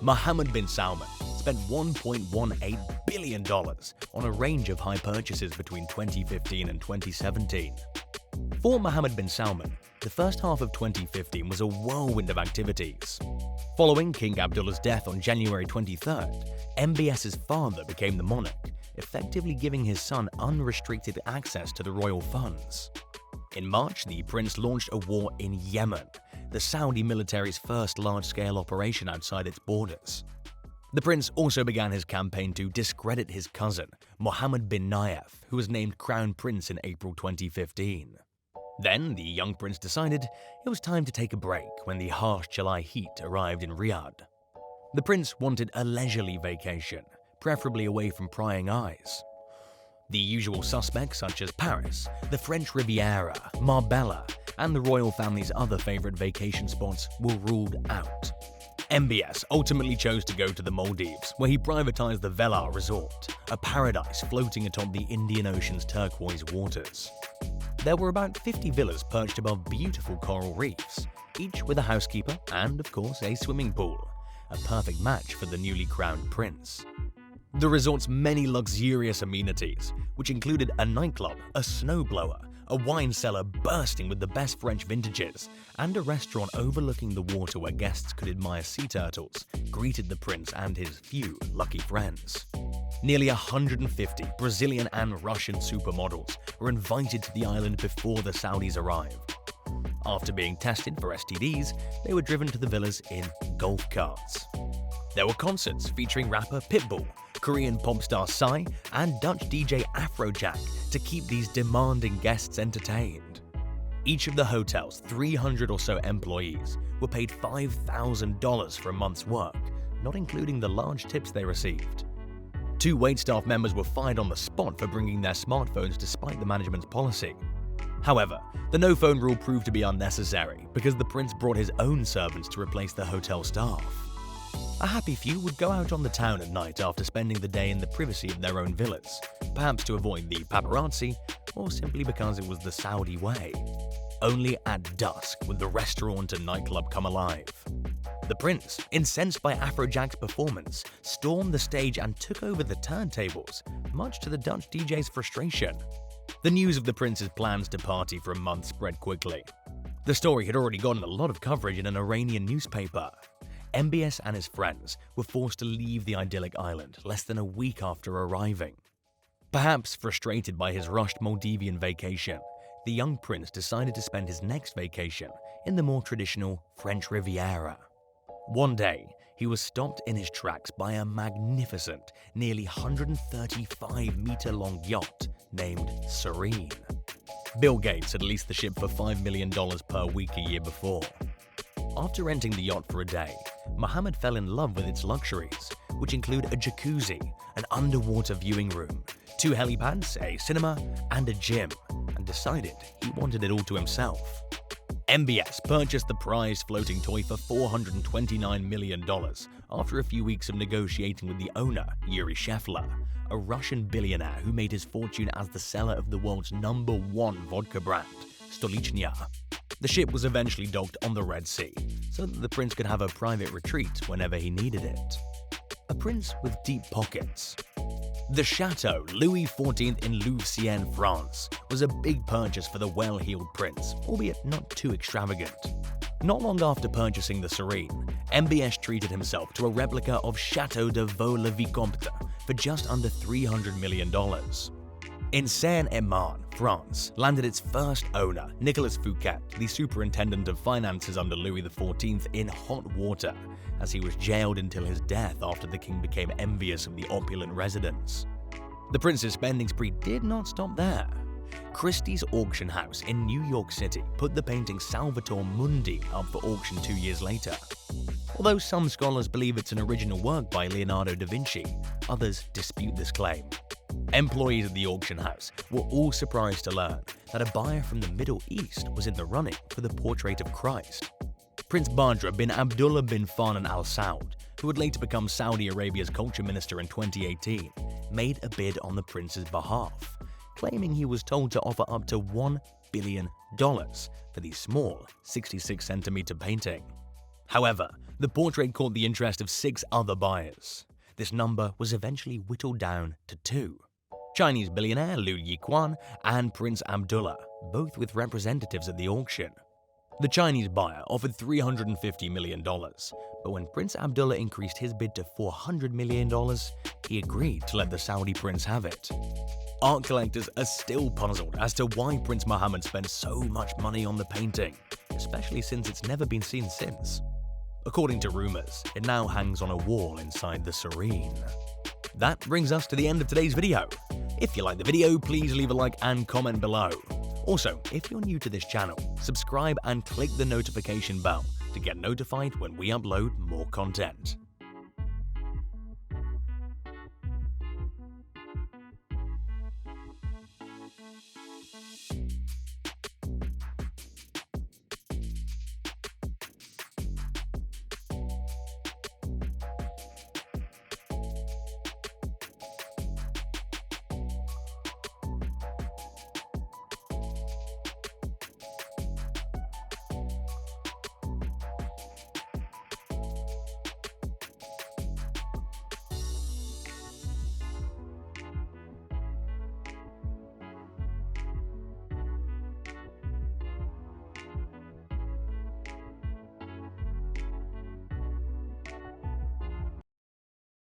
Mohammad bin Salman spent $1.18 billion on a range of high purchases between 2015 and 2017. For Mohammed bin Salman, the first half of 2015 was a whirlwind of activities. Following King Abdullah's death on January 23rd, MBS's father became the monarch, effectively giving his son unrestricted access to the royal funds. In March, the prince launched a war in Yemen, the Saudi military's first large-scale operation outside its borders. The prince also began his campaign to discredit his cousin, Mohammed bin Nayef, who was named crown prince in April 2015. Then, the young prince decided it was time to take a break when the harsh July heat arrived in Riyadh. The prince wanted a leisurely vacation, preferably away from prying eyes. The usual suspects such as Paris, the French Riviera, Marbella, and the royal family's other favorite vacation spots were ruled out. MBS ultimately chose to go to the Maldives, where he privatized the Velar Resort, a paradise floating atop the Indian Ocean's turquoise waters. There were about 50 villas perched above beautiful coral reefs, each with a housekeeper and, of course, a swimming pool, a perfect match for the newly crowned prince. The resort's many luxurious amenities, which included a nightclub, a snowblower, a wine cellar bursting with the best French vintages, and a restaurant overlooking the water where guests could admire sea turtles, greeted the prince and his few lucky friends. Nearly 150 Brazilian and Russian supermodels were invited to the island before the Saudis arrived. After being tested for STDs, they were driven to the villas in golf carts. There were concerts featuring rapper Pitbull, Korean pop star Psy, and Dutch DJ Afrojack to keep these demanding guests entertained. Each of the hotel's 300 or so employees were paid $5,000 for a month's work, not including the large tips they received. 2 waitstaff members were fired on the spot for bringing their smartphones despite the management's policy. However, the no-phone rule proved to be unnecessary because the prince brought his own servants to replace the hotel staff. A happy few would go out on the town at night after spending the day in the privacy of their own villas, perhaps to avoid the paparazzi or simply because it was the Saudi way. Only at dusk would the restaurant and nightclub come alive. The prince, incensed by Afrojack's performance, stormed the stage and took over the turntables, much to the Dutch DJ's frustration. The news of the prince's plans to party for a month spread quickly. The story had already gotten a lot of coverage in an Iranian newspaper. MBS and his friends were forced to leave the idyllic island less than a week after arriving. Perhaps frustrated by his rushed Maldivian vacation, the young prince decided to spend his next vacation in the more traditional French Riviera. One day, he was stopped in his tracks by a magnificent, nearly 135-meter-long yacht named Serene. Bill Gates had leased the ship for $5 million per week a year before. After renting the yacht for a day, Mohammed fell in love with its luxuries, which include a jacuzzi, an underwater viewing room, 2 helipads, a cinema, and a gym, and decided he wanted it all to himself. MBS purchased the prized floating toy for $429 million after a few weeks of negotiating with the owner, Yuri Shefler, a Russian billionaire who made his fortune as the seller of the world's #1 vodka brand, Stolichnya. The ship was eventually docked on the Red Sea, so that the prince could have a private retreat whenever he needed it. A prince with deep pockets. The Chateau Louis XIV in Louveciennes, France, was a big purchase for the well-heeled prince, albeit not too extravagant. Not long after purchasing the Serene, MBS treated himself to a replica of Chateau de Vaux-le-Vicomte for just under $300 million. In Seine-et-Marne, France, landed its first owner, Nicolas Fouquet, the superintendent of finances under Louis XIV, in hot water, as he was jailed until his death after the king became envious of the opulent residence. The prince's spending spree did not stop there. Christie's auction house in New York City put the painting Salvator Mundi up for auction 2 years later. Although some scholars believe it's an original work by Leonardo da Vinci, others dispute this claim. Employees at the auction house were all surprised to learn that a buyer from the Middle East was in the running for the portrait of Christ. Prince Badr bin Abdullah bin Salman Al Saud, who would later become Saudi Arabia's culture minister in 2018, made a bid on the prince's behalf, claiming he was told to offer up to $1 billion for the small 66-centimeter painting. However, the portrait caught the interest of 6 other buyers. This number was eventually whittled down to 2. Chinese billionaire Liu Yiquan and Prince Abdullah, both with representatives at the auction. The Chinese buyer offered $350 million, but when Prince Abdullah increased his bid to $400 million, he agreed to let the Saudi prince have it. Art collectors are still puzzled as to why Prince Mohammed spent so much money on the painting, especially since it's never been seen since. According to rumors, it now hangs on a wall inside the Serene. That brings us to the end of today's video. If you liked the video, please leave a like and comment below. Also, if you're new to this channel, subscribe and click the notification bell to get notified when we upload more content.